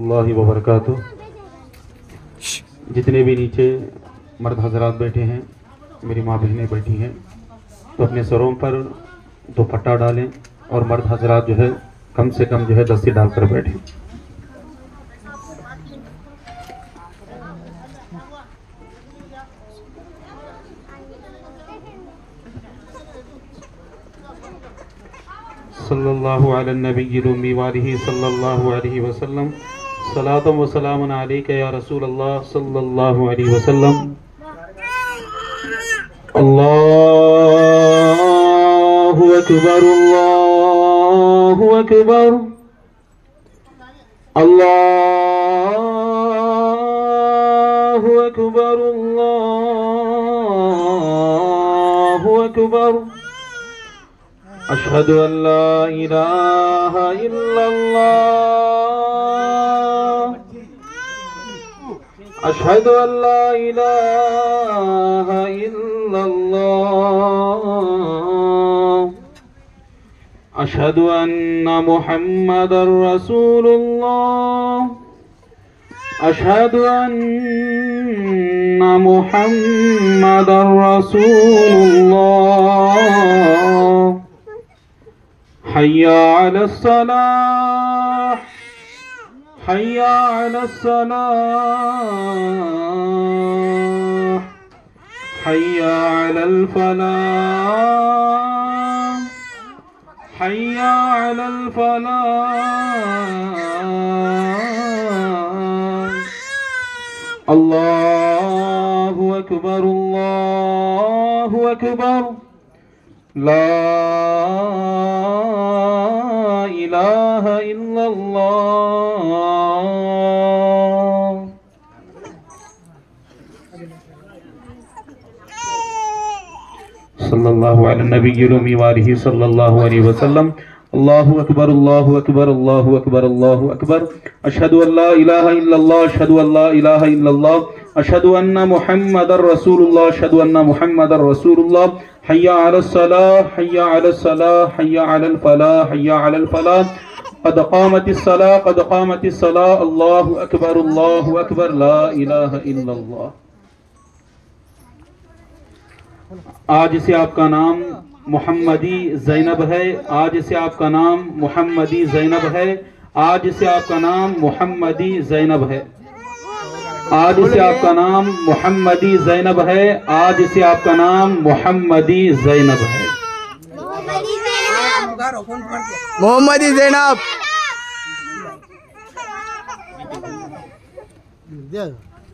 रहमतुल्लाहि व बरकातुहू। जितने भी नीचे मर्द हजरात बैठे हैं, मेरी माँ बहनें बैठी हैं, तो अपने सरों पर दुपट्टा डालें और मर्द हजरात जो है कम से कम जो है दस्ती डालकर बैठें। सल्लल्लाहु अला नबिय्यिल उम्मी व आलिहि सल्लल्लाहु अलैहि वसल्लम। सलातु व सलामुन अलैका या रसूल अल्लाह सल्लल्लाहु अलैहि वसल्लम। अल्लाहु अकबर, अल्लाहु अकबर, अल्लाहु अकबर, अल्लाहु अकबर। अशहदु अन ला इलाहा इल्लल्लाह, अशहदु अन ला इलाहा इल्लल्लाह, अशहदु अन्ना मुहम्मदर रसूलुल्लाह, अशहदु अन्ना मुहम्मदर रसूलुल्लाह। हय्या अलस सलाह, हय्या अलस सलाह, हय्या अलल फलाह, हय्या अलल फलाह। अल्लाहु अकबर, अल्लाहु अकबर, ला इलाहा इल्लल्लाह। सल्लल्लाहु अला नबिय्यिल उम्मी व आलिहि सल्लल्लाहु अलैहि वसल्लम। अल्लाहु अकबर, अल्लाहु अकबर, अल्लाहु अकबर, अल्लाहु अकबर। अशहदु अन ला इलाहा इल्लल्लाह, अशहदु अन ला इलाहा इल्लल्लाह, अशहदु अन्ना मुहम्मदर रसूलुल्लाह, अशहदु अन्ना मुहम्मदर रसूलुल्लाह। हय्या अलस सलाह, हय्या अलस सलाह, हय्या अलल फलाह, हय्या अलल फलाह। क़द क़ामतिस सलाह, क़द क़ामतिस सलाह। अल्लाहु अकबर, अल्लाहु अकबर, ला इलाहा इल्लल्लाह। आज से आपका नाम मोहम्मदी ज़ैनब है, आज से आपका नाम मोहम्मदी ज़ैनब है, आज से आपका नाम मोहम्मदी ज़ैनब है, आज से आपका नाम मोहम्मदी ज़ैनब है, आज से आपका नाम मोहम्मदी ज़ैनब है। मोहम्मदी ज़ैनब।